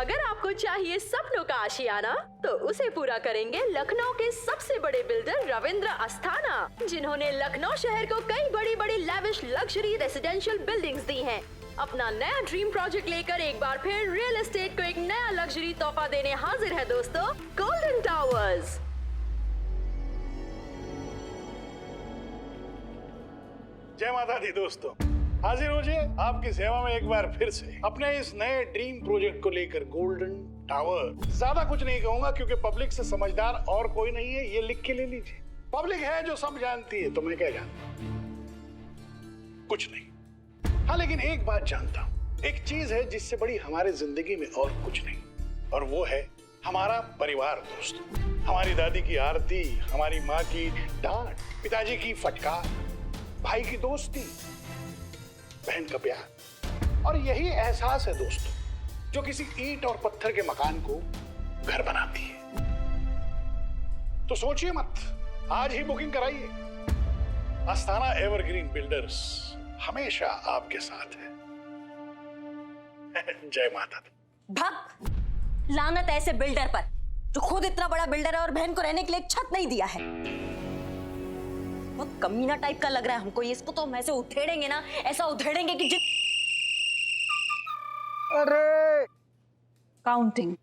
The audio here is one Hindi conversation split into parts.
अगर आपको चाहिए सपनों का आशियाना, तो उसे पूरा करेंगे लखनऊ के सबसे बड़े बिल्डर रविंद्र अस्थाना, जिन्होंने लखनऊ शहर को कई बड़ी बड़ी लैविश लग्जरी रेसिडेंशियल बिल्डिंग्स दी हैं। अपना नया ड्रीम प्रोजेक्ट लेकर एक बार फिर रियल एस्टेट को एक नया लग्जरी तोहफा देने हाजिर है दोस्तों, गोल्डन टावर्स। जय माता दी दोस्तों, हाजिर हो जाए आपकी सेवा में एक बार फिर से अपने इस नए ड्रीम प्रोजेक्ट को लेकर, गोल्डन टावर। ज्यादा कुछ नहीं कहूंगा क्योंकि पब्लिक से समझदार और कोई नहीं है, ये लिख के ले लीजिए। पब्लिक है जो सब जानती है, तो मैं क्या जानता हूं? कुछ नहीं। हाँ, लेकिन एक बात जानता हूं, एक चीज है जिससे बड़ी हमारे जिंदगी में और कुछ नहीं, और वो है हमारा परिवार दोस्तों। हमारी दादी की आरती, हमारी माँ की डांट, पिताजी की फटकार, भाई की दोस्ती, बहन का प्यार, और यही एहसास है दोस्तों जो किसी ईंट और पत्थर के मकान को घर बनाती है। तो सोचिए मत, आज ही बुकिंग कराइए। अस्थाना एवरग्रीन बिल्डर्स हमेशा आपके साथ है। जय माता दी। भक्त लानत ऐसे बिल्डर पर जो खुद इतना बड़ा बिल्डर है और बहन को रहने के लिए एक छत नहीं दिया है। बहुत कमीना टाइप का लग रहा है हमको ये। इसको तो हम ऐसे उधेड़ेंगे ना, ऐसा उधेड़ेंगे कि अरे काउंटिंग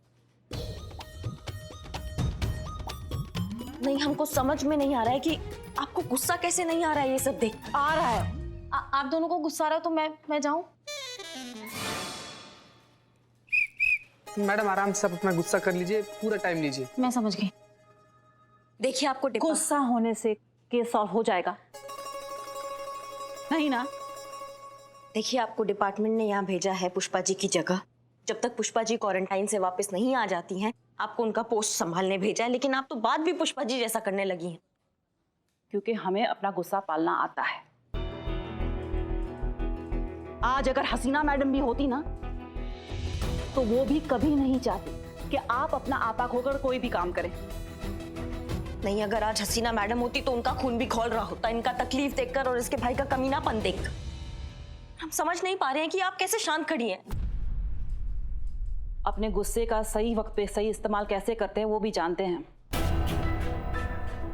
नहीं, हमको समझ में नहीं आ रहा है कि आपको गुस्सा कैसे नहीं आ रहा है ये सब देख। आ रहा है। आप दोनों को गुस्सा आ रहा है तो मैं जाऊं? मैडम आराम से आप अपना गुस्सा कर लीजिए, पूरा टाइम लीजिए। मैं समझ गई। देखिए आपको गुस्सा होने से केस सॉल्व हो जाएगा नहीं ना? देखिए आपको डिपार्टमेंट ने यहाँ भेजा है पुष्पा जी की जगह। जब तक पुष्पा जी क्वारंटाइन से वापस नहीं आ जाती हैं, आपको उनका पोस्ट संभालने भेजा है। लेकिन आप तो बात भी पुष्पा जी जैसा करने लगी हैं। क्योंकि हमें अपना गुस्सा पालना आता है। आज अगर हसीना मैडम भी होती ना, तो वो भी कभी नहीं चाहती कि आप अपना आपा खोकर कोई भी काम करें। नहीं, अगर आज हसीना मैडम होती तो उनका खून भी खौल रहा होता, इनका तकलीफ देखकर और इसके भाई का कमीनापन देखकर। हम समझ नहीं पा रहे हैं कि आप कैसे शांत खड़ी हैं। अपने गुस्से का सही वक्त पे सही इस्तेमाल कैसे करते हैं वो भी जानते हैं,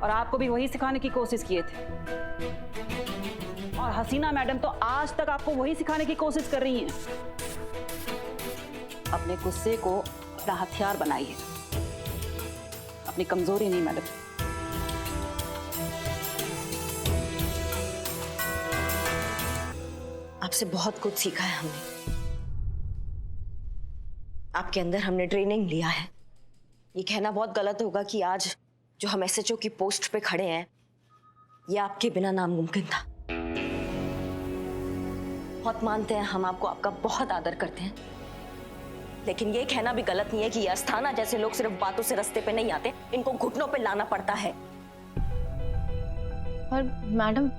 और आपको भी वही सिखाने की कोशिश किए थे। और हसीना मैडम तो आज तक आपको वही सिखाने की कोशिश कर रही हैं। अपने गुस्से को अपना हथियार बनाइए, अपनी कमजोरी नहीं मैडम। आपसे बहुत कुछ सीखा है हमने। आपके अंदर हमने ट्रेनिंग लिया है। ये कहना बहुत गलत होगा कि आज जो हम एसएचओ की पोस्ट पे खड़े हैं, ये आपके बिना नामुमकिन था। बहुत मानते हैं हम आपको, आपका बहुत आदर करते हैं, लेकिन ये कहना भी गलत नहीं है कि ये अस्थाना जैसे लोग सिर्फ बातों से रास्ते पे नहीं आते, इनको घुटनों पे लाना पड़ता है। पर मैडम,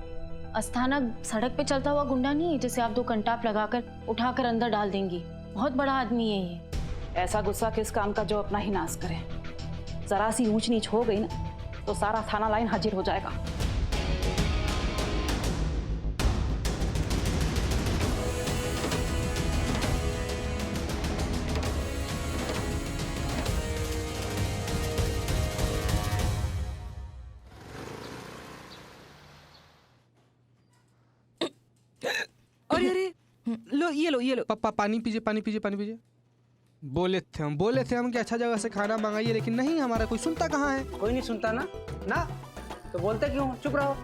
अस्थाना सड़क पे चलता हुआ गुंडा नहीं है जिसे आप 2 कंटाप लगाकर उठाकर अंदर डाल देंगी। बहुत बड़ा आदमी है ये। ऐसा गुस्सा किस काम का जो अपना ही नाश करे। जरा सी ऊंच नीच हो गई ना तो सारा थाना लाइन हाजिर हो जाएगा। अरे अरे ये लो पापा, पानी पीजिए, पानी पीजिए, पानी पीजिए। बोले थे हम कि अच्छा जगह से खाना मंगाइए, लेकिन नहीं, हमारा कोई सुनता कहाँ है। कोई नहीं सुनता ना तो बोलते क्यों? चुप रहो।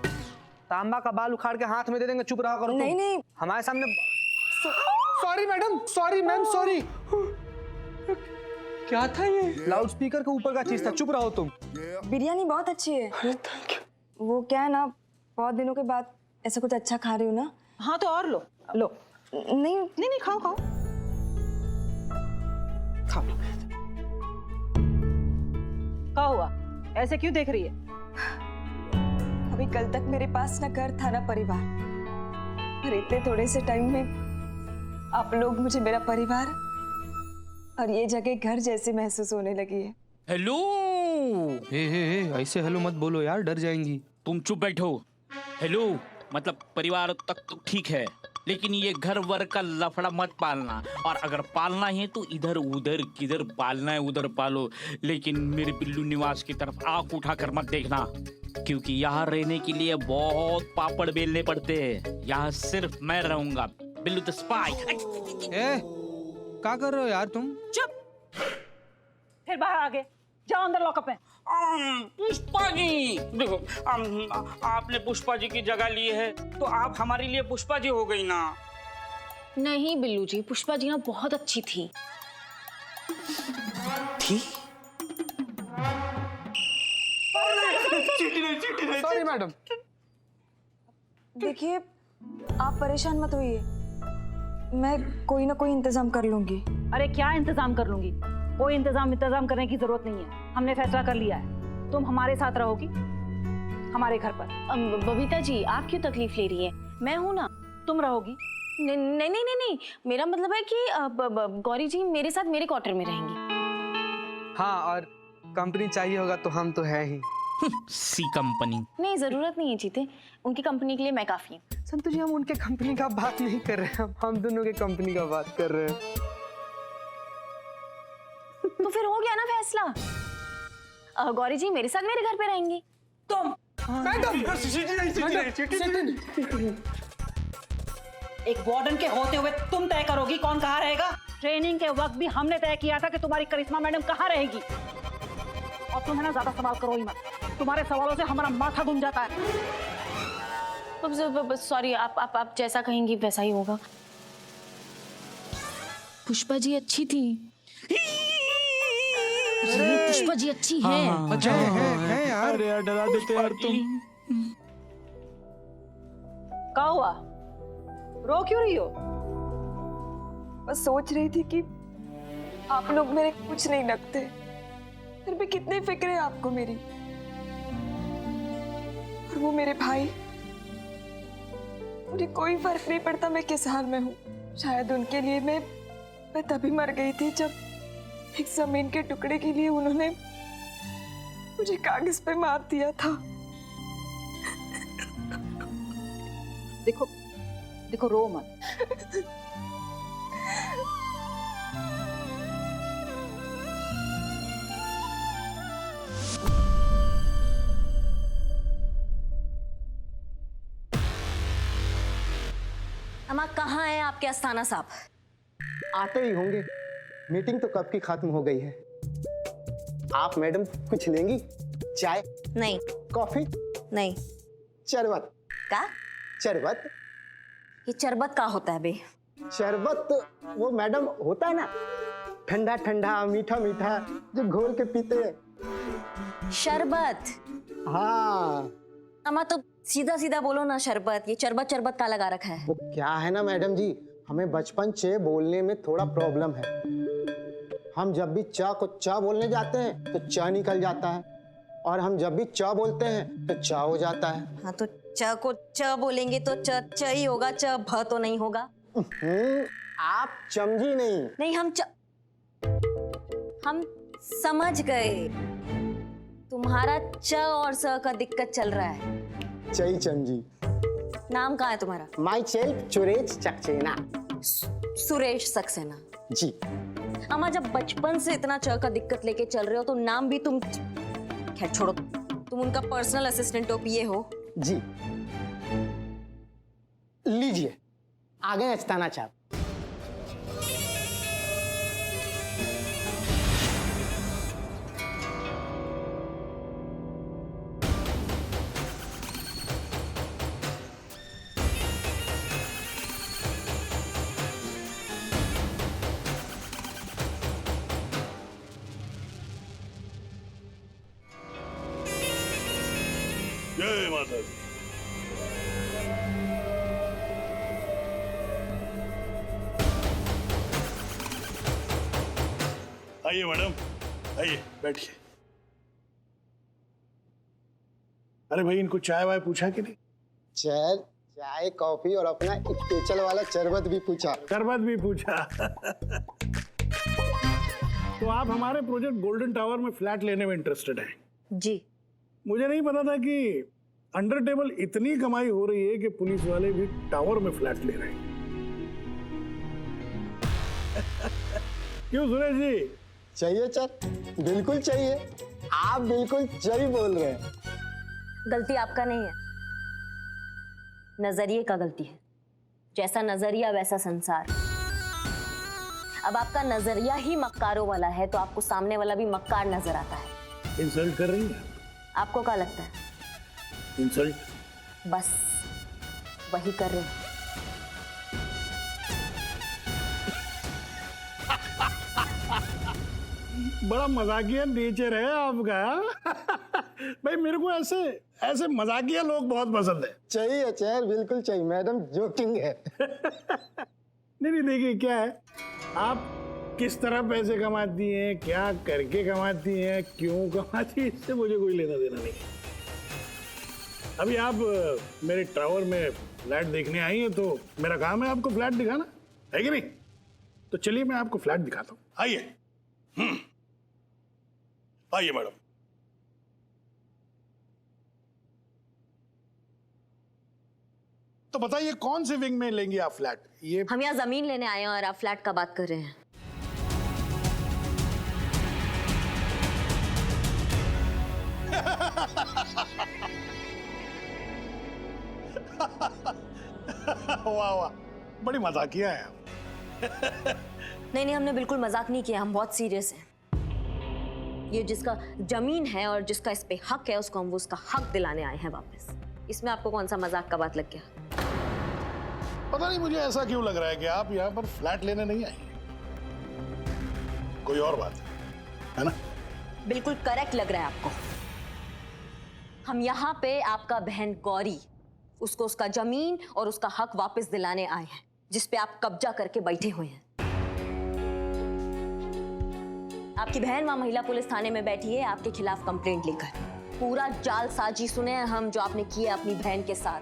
तांबा का बाल उखाड़ के हाथ में दे देंगे, चुप रहा करो। नहीं नहीं, हमारे सामने। Sorry madam, sorry ma'am, sorry. क्या था ये? लाउड स्पीकर के ऊपर का चीज था, चुप रहो तुम। बिरयानी बहुत अच्छी है। वो क्या है ना, बहुत दिनों के बाद ऐसा कुछ अच्छा खा रही हूँ ना। हाँ तो और लो लो। नहीं नहीं खाओ खाओ खाओ। क्या हुआ, ऐसे क्यों देख रही है? अभी कल तक मेरे पास ना घर था ना परिवार, और इतने थोड़े से टाइम में आप लोग मुझे मेरा परिवार और ये जगह घर जैसे महसूस होने लगी है। हेलो। हे ऐसे हेलो मत बोलो यार, डर जाएंगी। तुम चुप बैठो। हेलो मतलब परिवार तक तो ठीक है, लेकिन ये घर वर का लफड़ा मत पालना, और अगर पालना है तो इधर उधर किधर पालना है उधर पालो, लेकिन मेरे बिल्लू निवास की तरफ आंख उठाकर मत देखना, क्योंकि यहाँ रहने के लिए बहुत पापड़ बेलने पड़ते हैं। यहाँ सिर्फ मैं रहूंगा, बिल्लू द स्पाई। ए, क्या कर रहे हो यार तुम? चुप, फिर बाहर आ गए, जाओ अंदर लॉकअप में। पुष्पा जी, देखो आपने पुष्पा जी की जगह ली है तो आप हमारे लिए पुष्पा जी हो गई ना। नहीं बिल्लू जी, पुष्पा जी ना बहुत अच्छी थी। Sorry madam. देखिए, आप परेशान मत होइए, मैं कोई ना कोई इंतजाम कर लूंगी। अरे क्या इंतजाम कर लूंगी? कोई इंतजाम करने की जरूरत नहीं है। हमने फैसला कर लिया है, तुम हमारे साथ रहोगी हमारे घर पर। बबीता जी, आप क्यों तकलीफ ले रही है? मैं हूं ना। तुम रहोगी। नहीं नहीं नहीं नहीं नहीं, मेरा मतलब है कि गौरी जी मेरे साथ मेरे क्वार्टर में रहेंगी। हाँ, और कंपनी चाहिए होगा तो हम तो है ही। सी कंपनी। नहीं, जरूरत नहीं है जीते, उनकी कंपनी के लिए मैं काफी हूँ। संतु जी, हम उनके कंपनी का बात नहीं कर रहे हैं, हम दोनों के कंपनी का बात कर रहे हैं। तो फिर हो गया ना फैसला। गौरी जी मेरे साथ मेरे घर पे रहेंगी। तुम एक वार्डन के होते हुए तुम तय करोगी कौन कहाँ रहेगा? ट्रेनिंग के वक्त भी हमने तय किया था कि तुम्हारी करिश्मा मैडम कहाँ रहेगी। और तुम है ना ज्यादा सवाल करो ही मत, तुम्हारे सवालों से हमारा माथा घूम जाता है। सॉरी, आप जैसा कहेंगी वैसा ही होगा। पुष्पा जी अच्छी थी। पुष्पा जी अच्छी है। अच्छा है यार। अरे यार, डरा देते यार तुम। क्या हुआ, रो क्यों रही हो? बस सोच रही थी कि आप लोग मेरे कुछ नहीं लगते, फिर भी कितनी फिक्र है आपको मेरी। और वो मेरे भाई, मुझे कोई फर्क नहीं पड़ता मैं किस हाल में हूँ। शायद उनके लिए मैं तभी मर गई थी जब एक जमीन के टुकड़े के लिए उन्होंने मुझे कागज पे मार दिया था। देखो देखो, रो मत। अम्मा, कहाँ है आपके अस्थाना साहब? आते ही होंगे, मीटिंग तो कब की खत्म हो गई है। आप मैडम कुछ लेंगी? चाय? नहीं। कॉफी? नहीं। शरबत? का? शरबत? ये चरबत का होता है बे? शरबत वो मैडम होता है ना, ठंडा ठंडा मीठा मीठा जो घोल के पीते हैं। शरबत? हाँ। अम्मा तो सीधा सीधा बोलो ना, शरबत। ये चरबत चरबत का लगा रखा है। वो क्या है ना मैडम जी, हमें बचपन से बोलने में थोड़ा प्रॉब्लम है। हम जब भी च को च बोलने जाते हैं तो च निकल जाता है, और हम जब भी च बोलते हैं तो च हो जाता है। हाँ, तो च को च बोलेंगे तो च च ही होगा, च भ तो नहीं होगा। आप समझी नहीं। नहीं, हम समझ गए। तुम्हारा च और स का दिक्कत चल रहा है। सही समझी। नाम कहाँ है तुम्हारा? Myself Suresh Saxena. सुरेश सक्सेना जी। अम्मा, जब बचपन से इतना च का दिक्कत लेके चल रहे हो तो नाम भी तुम, खैर छोड़ो, तुम उनका पर्सनल असिस्टेंट हो, पीए हो। जी। लीजिए, आ गए अस्थाना साहब। जय माता दी। आइए मैडम, आइए बैठिए। अरे भाई, इनको चाय वाय पूछा कि नहीं? चाय कॉफी और अपना स्पेशल वाला शरबत भी पूछा। शरबत भी पूछा। तो आप हमारे प्रोजेक्ट गोल्डन टावर में फ्लैट लेने में इंटरेस्टेड हैं? जी। मुझे नहीं पता था कि अंडर टेबल इतनी कमाई हो रही है कि पुलिस वाले भी टावर में फ्लैट ले रहे हैं। क्यों सुरेश जी? चाहिए सर, बिल्कुल चाहिए। आप बिल्कुल सही बोल रहे हैं। गलती आपका नहीं है, नजरिए का गलती है। जैसा नजरिया वैसा संसार। अब आपका नजरिया ही मक्कारों वाला है तो आपको सामने वाला भी मक्कार नजर आता है। इंसल्ट कर रही है? आपको क्या लगता है? इंसल्ट? बस वही कर रहे हैं। बड़ा मजाकिया नेचर है आपका। भाई मेरे को ऐसे ऐसे मजाकिया लोग बहुत पसंद है। चाहिए सर, बिल्कुल चाहिए। मैडम जोकिंग है। नहीं देखिए क्या है, आप किस तरह पैसे कमाती हैं, क्या करके कमाती हैं, क्यों कमाती हैं, इससे मुझे कोई लेना देना नहीं है। अभी आप मेरे टावर में फ्लैट देखने आई हैं तो मेरा काम है आपको फ्लैट दिखाना, है कि नहीं? तो चलिए मैं आपको फ्लैट दिखाता हूँ, आइए। आइए मैडम। तो बताइए कौन से विंग में लेंगे आप फ्लैट? ये हम यहाँ जमीन लेने आए हैं और आप फ्लैट का बात कर रहे हैं। वाह वाह, बड़ी मजाकिया है आप। नहीं, हमने बिल्कुल मजाक नहीं किया, हम बहुत सीरियस हैं। ये जिसका जमीन है और जिसका इस पे हक है उसको हम वो उसका हक दिलाने आए हैं वापस। इसमें आपको कौन सा मजाक का बात लग गया? पता नहीं मुझे ऐसा क्यों लग रहा है कि आप यहाँ पर फ्लैट लेने नहीं आई, कोई और बात है ना? बिल्कुल करेक्ट लग रहा है आपको। हम यहाँ पे आपका बहन गौरी, उसको उसका जमीन और उसका हक वापस दिलाने आए हैं जिस पे आप कब्जा करके बैठे हुए हैं। आपकी बहन वहां महिला पुलिस थाने में बैठी है आपके खिलाफ कंप्लेंट लेकर। पूरा जालसाजी सुने हैं हम जो आपने किया अपनी बहन के साथ।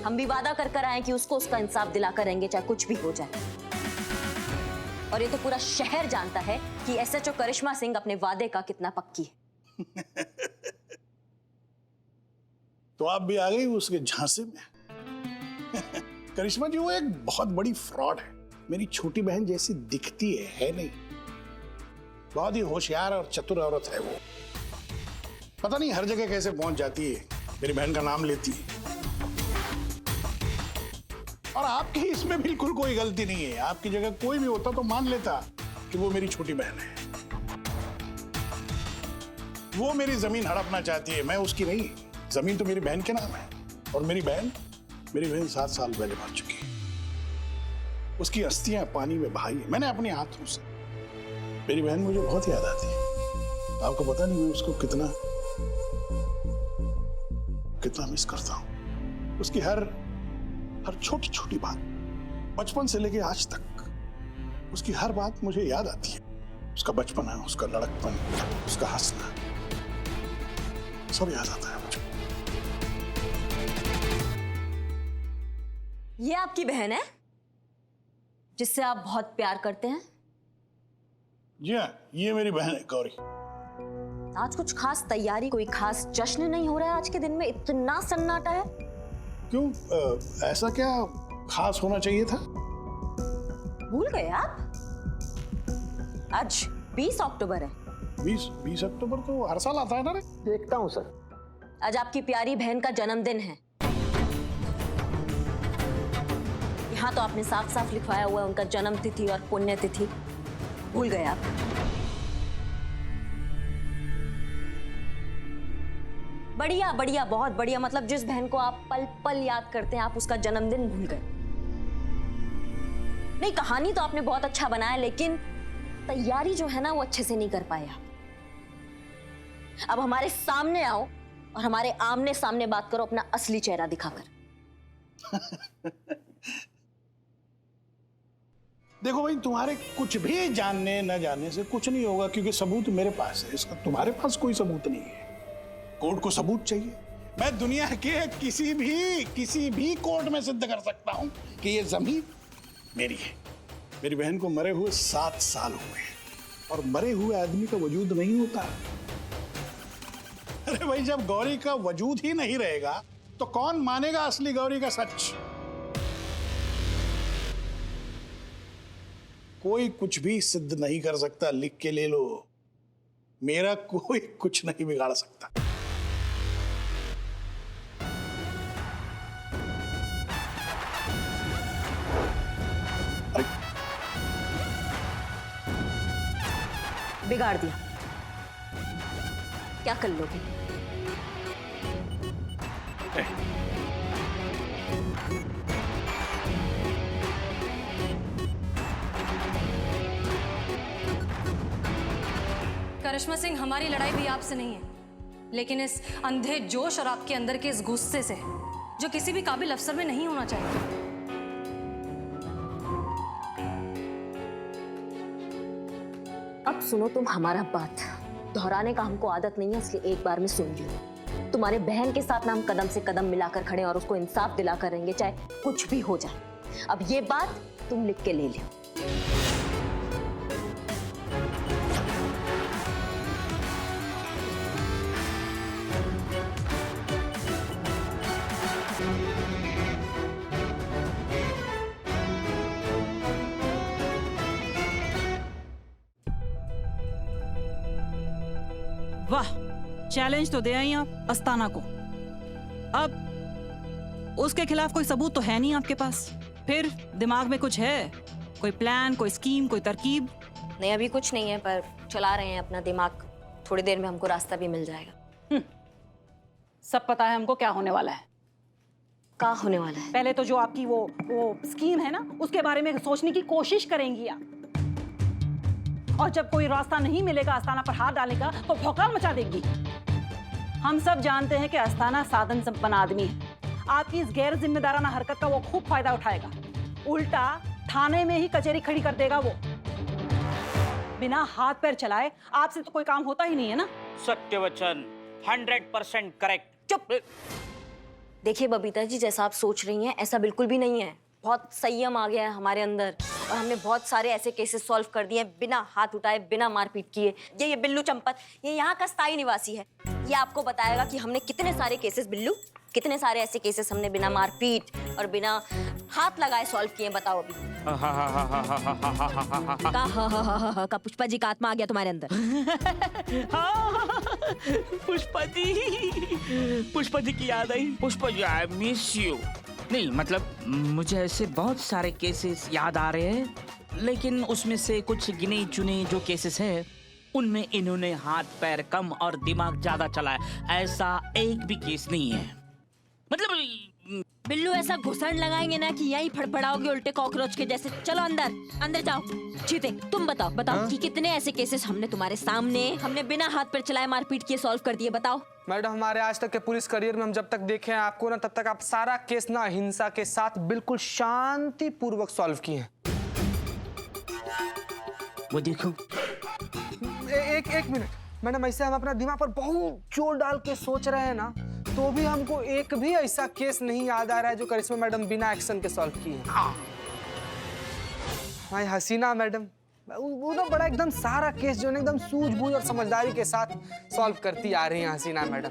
हम भी वादा कर कर आए कि उसको उसका इंसाफ दिलाकर रहेंगे चाहे कुछ भी हो जाए। और ये तो पूरा शहर जानता है कि एसएचओ करिश्मा सिंह अपने वादे का कितना पक्की है। तो आप भी आ गई उसके झांसे में। करिश्मा जी वो एक बहुत बड़ी फ्रॉड है, मेरी छोटी बहन जैसी दिखती है नहीं। बहुत ही होशियार और चतुर औरत है वो। पता नहीं हर जगह कैसे पहुंच जाती है, मेरी बहन का नाम लेती है। और आपकी इसमें बिल्कुल कोई गलती नहीं है। आपकी जगह कोई भी होता तो मान लेता कि वो मेरी छोटी बहन है। वो मेरी जमीन हड़पना चाहती है, मैं उसकी नहीं। जमीन तो मेरी बहन के नाम है और मेरी बहन 7 साल पहले मर चुकी है। उसकी अस्थियां पानी में बहाई है मैंने अपने हाथों से। मेरी बहन मुझे बहुत याद आती है। आपको पता नहीं मैं उसको कितना मिस करता हूं। उसकी हर छोटी छोटी बात, बचपन से लेके आज तक उसकी हर बात मुझे याद आती है। उसका बचपन है, उसका लड़कपन, उसका हंसना, सब याद आता है मुझे। ये आपकी बहन है जिससे आप बहुत प्यार करते हैं? जी हाँ, ये मेरी बहन है गौरी। आज कुछ खास तैयारी, कोई खास जश्न नहीं हो रहा है आज के दिन में? इतना सन्नाटा है क्यों? ऐसा क्या खास होना चाहिए था? भूल गए आप? आज 20 अक्टूबर है। 20 अक्टूबर तो हर साल आता है ना रे? देखता हूँ सर। आज आपकी प्यारी बहन का जन्मदिन है। यहाँ तो आपने साफ साफ लिखवाया हुआ है उनका जन्म तिथि और पुण्य तिथि। भूल गए आप? बढ़िया बढ़िया, बहुत बढ़िया। मतलब जिस बहन को आप पल पल याद करते हैं आप उसका जन्मदिन भूल गए। नहीं, कहानी तो आपने बहुत अच्छा बनाया लेकिन तैयारी जो है ना वो अच्छे से नहीं कर पाए आप। अब हमारे सामने आओ और हमारे आमने सामने बात करो अपना असली चेहरा दिखाकर। देखो भाई, तुम्हारे कुछ भी जानने न जानने से कुछ नहीं होगा क्योंकि सबूत मेरे पास है। इसका तुम्हारे पास कोई सबूत नहीं है। कोर्ट को सबूत चाहिए। मैं दुनिया के किसी भी कोर्ट में सिद्ध कर सकता हूं कि ये जमीन मेरी है। मेरी बहन को मरे हुए 7 साल हुए हैं और मरे हुए आदमी का वजूद नहीं होता। अरे भाई, जब गौरी का वजूद ही नहीं रहेगा तो कौन मानेगा असली गौरी का सच? कोई कुछ भी सिद्ध नहीं कर सकता, लिख के ले लो। मेरा कोई कुछ नहीं बिगाड़ सकता। बिगाड़ दिया, क्या कर लोगे? करिश्मा सिंह, हमारी लड़ाई भी आपसे नहीं है, लेकिन इस अंधे जोश और आपके अंदर के इस गुस्से से, जो किसी भी काबिल अफसर में नहीं होना चाहिए। अब सुनो तुम हमारा बात, दोहराने का हमको आदत नहीं है, इसलिए एक बार में सुन लो। तुम्हारे बहन के साथ ना हम कदम से कदम मिलाकर खड़े और उसको इंसाफ दिलाकर रहेंगे, चाहे कुछ भी हो जाए। अब ये बात तुम लिख के ले लो। वाह, चैलेंज तो दे आई आप अस्ताना को। अब उसके खिलाफ कोई सबूत तो है नहीं आपके पास, फिर दिमाग में कुछ है? कोई प्लान, कोई स्कीम, कोई तरकीब? नहीं, अभी कुछ नहीं है, पर चला रहे हैं अपना दिमाग। थोड़ी देर में हमको रास्ता भी मिल जाएगा। सब पता है हमको क्या होने वाला है। क्या होने वाला है? पहले तो जो आपकी वो स्कीम है ना, उसके बारे में सोचने की कोशिश करेंगी आप, और जब कोई रास्ता नहीं मिलेगा अस्ताना पर हाथ डालने का तो भौकाल मचा देगी। हम सब जानते हैं कि अस्ताना साधन संपन्न आदमी है। आपकी इस गैर जिम्मेदाराना हरकत का वो खूब फायदा उठाएगा। उल्टा थाने में ही कचहरी खड़ी कर देगा वो। बिना हाथ पैर चलाए आपसे तो कोई काम होता ही नहीं है ना। सत्य वचन, 100% करेक्ट। चुप। देखिए बबीता जी, जैसा आप सोच रही हैं ऐसा बिल्कुल भी नहीं है। बहुत संयम आ गया है हमारे अंदर, और हमने बहुत सारे ऐसे केसेस सॉल्व कर दिए बिना हाथ उठाए, बिना मारपीट किए। ये बिल्लू चंपत, ये यहाँ का स्थायी निवासी है। ये आपको बताएगा कि हमने कितने सारे केसेस, बिल्लू कितने सारे ऐसे केसेस हमने बिना मारपीट और बिना हाथ लगाए सॉल्व किए। बताओ अभी। का पुष्पा जी का आत्मा आ गया तुम्हारे अंदर? पुष्पा जी की याद आई। Pushpa ji, I miss you. नहीं मतलब मुझे ऐसे बहुत सारे केसेस याद आ रहे हैं, लेकिन उसमें से कुछ गिने चुने जो केसेस हैं उनमें इन्होंने हाथ पैर कम और दिमाग ज्यादा चलाया। ऐसा एक भी केस नहीं है। मतलब बिल्लू ऐसा घुसड़ लगाएंगे ना कि यहीं फड़फड़ाओगे उल्टे कॉकरोच के जैसे। चलो अंदर, अंदर जाओ। चीते, तुम बताओ कि कितने ऐसे केसेस हमने तुम्हारे सामने, हमने बिना हाथ पैर चलाए मारपीट किए सॉल्व कर दिए। बताओ। मैडम, हमारे आज तक के पुलिस करियर में हम जब तक देखे हैं आपको ना, तब तक आप सारा केस ना हिंसा के साथ बिल्कुल शांति पूर्वक सॉल्व किए हैं। वो देखो। एक मिनट मैडम, ऐसे हम अपना दिमाग पर बहुत जोर डाल के सोच रहे हैं ना, तो भी हमको एक भी ऐसा केस नहीं याद आ रहा है जो करिश्मा मैडम बिना एक्शन के सॉल्व किए हैं। भाई हसीना मैडम, वो ना बड़ा एकदम सारा केस जो है एकदम सूझबूझ और समझदारी के साथ सॉल्व करती आ रही हैं हसीना मैडम।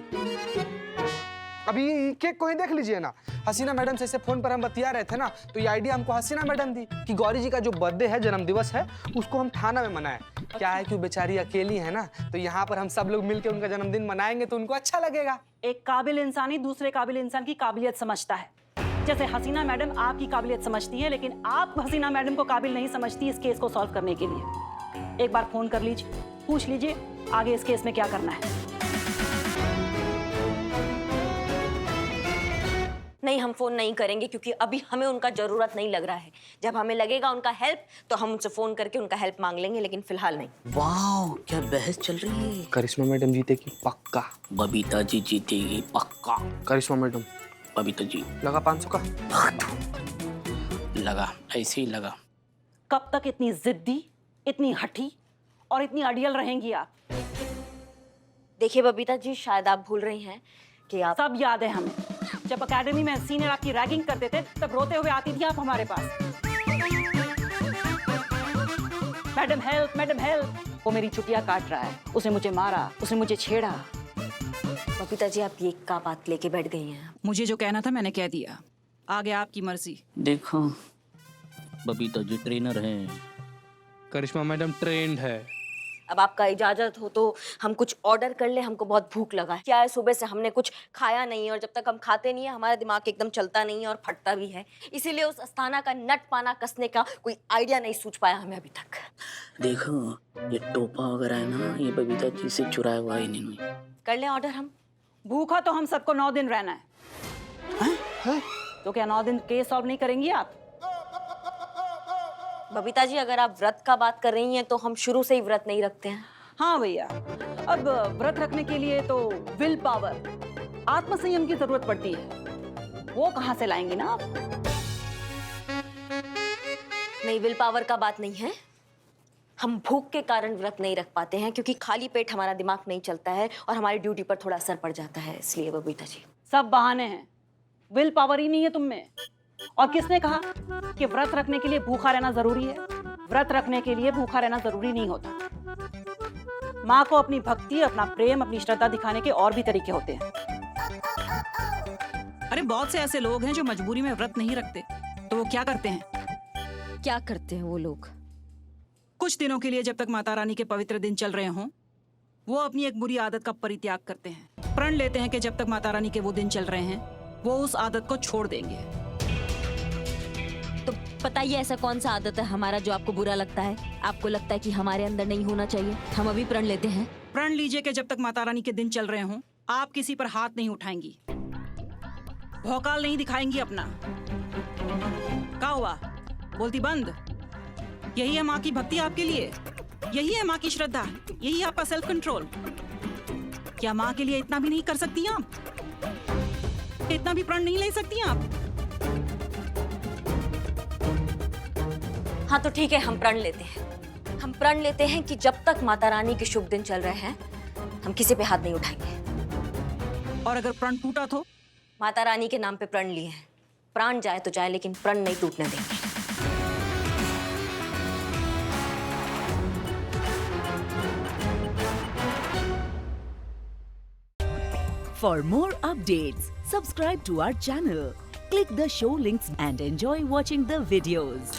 अभी केक को ही देख लीजिए ना, हसीना मैडम से फोन पर हम बतिया रहे थे ना, तो ये आइडिया हमको हसीना मैडम दी कि गौरी जी का जो बर्थडे है, जन्म दिवस है, उसको हम थाना में मनाएं। क्या है कि बेचारी अकेली है ना, तो यहाँ पर हम सब लोग मिलकर उनका जन्मदिन मनाएंगे तो उनको अच्छा लगेगा। एक काबिल इंसान ही दूसरे काबिल इंसान की काबिलियत समझता है। जैसे हसीना मैडम आपकी काबिलियत समझती है, लेकिन आप हसीना मैडम को काबिल नहीं समझती इस केस को सॉल्व करने के लिए। एक बार फोन कर लीजिए, पूछ लीजिए आगे इस केस में क्या करना है। नहीं, हम फोन नहीं करेंगे क्योंकि अभी हमें उनका जरूरत नहीं लग रहा है। जब हमें लगेगा उनका हेल्प तो हम उनसे फोन करके उनका हेल्प मांग लेंगे, लेकिन फिलहाल नहीं। वाह, क्या बहस चल रही है। करिश्मा मैडम जीतेगी पक्का। बबीता जी जीतेगी पक्का। करिश्मा मैडम। बबीता जी। लगा 500 का? लगा, ऐसे ही लगा। कब तक इतनी जिद्दी, इतनी हठी और इतनी अड़ियल रहेंगी आप? देखिए बबीता जी, शायद आप भूल रही हैं कि आप। सब याद है हमें। जब एकेडमी में सीनियर आपकी रैगिंग करते थे तब रोते हुए आती थी आप हमारे पास। Madam help, madam help. वो मेरी छुट्टियां काट रहा है, उसने मुझे मारा, उसने मुझे छेड़ा। बबीता जी, आप ये क्या बात लेके बैठ गई हैं? मुझे जो कहना था मैंने कह दिया, आगे आपकी मर्जी। देखो बबीता जी ट्रेनर हैं। करिश्मा मैडम ट्रेंड है। अब आपका इजाजत हो तो हम कुछ ऑर्डर कर ले, हमको बहुत भूख लगा है। क्या है, सुबह से हमने कुछ खाया नहीं है और जब तक हम खाते नहीं है हमारा दिमाग एकदम चलता नहीं है और फटता भी है। इसीलिए उस अस्थाना का नट पाना कसने का कोई आइडिया नहीं सूझ पाया हमें अभी तक। देखो ये टोपा वगैरह है ना, ये बबीता जी से चुराया हुआ है इन्होंने। कर ले ऑर्डर हम। भूखा तो हम सबको 9 दिन रहना है। तो क्या 9 दिन केस सॉल्व नहीं करेंगी आप? बबीता जी, अगर आप व्रत का बात कर रही हैं तो हम शुरू से ही व्रत नहीं रखते हैं। हाँ भैया, अब व्रत रखने के लिए तो विल पावर, आत्मसंयम की जरूरत पड़ती है। वो कहाँ से लाएंगी ना आप? नहीं, विल पावर का बात नहीं है। हम भूख के कारण व्रत नहीं रख पाते हैं क्योंकि खाली पेट हमारा दिमाग नहीं चलता है और हमारी ड्यूटी पर थोड़ा असर पड़ जाता है, इसलिए बबीता जी। सब बहाने हैं, विल पावर ही नहीं है तुम में। और किसने कहा कि व्रत रखने के लिए भूखा रहना जरूरी है? व्रत रखने के लिए भूखा रहना जरूरी नहीं होता। माँ को अपनी भक्ति, अपना प्रेम, अपनी श्रद्धा दिखाने के और भी तरीके होते हैं। अरे बहुत से ऐसे लोग हैं जो मजबूरी में व्रत नहीं रखते, तो वो क्या करते हैं? क्या करते हैं वो लोग? कुछ दिनों के लिए, जब तक माता रानी के पवित्र दिन चल रहे हों, वो अपनी एक बुरी आदत का परित्याग करते हैं। प्रण लेते हैं कि जब तक माता रानी के वो दिन चल रहे हैं वो उस आदत को छोड़ देंगे। तो बताइए, ऐसा कौन सा आदत है हमारा जो आपको बुरा लगता है? आपको लगता है कि हमारे अंदर नहीं होना चाहिए? हम अभी प्रण लेते हैं। प्रण लीजिए कि जब तक माता रानी के दिन चल रहे हों आप किसी पर हाथ नहीं उठाएंगी, भौकाल नहीं दिखाएंगी अपना। क्या हुआ, बोलती बंद? यही है माँ की भक्ति आपके लिए, यही है माँ की श्रद्धा, यही है आपका सेल्फ कंट्रोल। क्या माँ के लिए इतना भी नहीं कर सकती आप? इतना भी प्रण नहीं ले सकती आप? हाँ तो ठीक है, हम प्रण लेते हैं। हम प्रण लेते हैं कि जब तक माता रानी के शुभ दिन चल रहे हैं हम किसी पे हाथ नहीं उठाएंगे। और अगर प्रण टूटा तो? माता रानी के नाम पे प्रण लिए हैं, प्राण जाए तो जाए लेकिन प्रण नहीं टूटने देंगे। For more updates, subscribe to our channel, click the show links and enjoy watching the videos.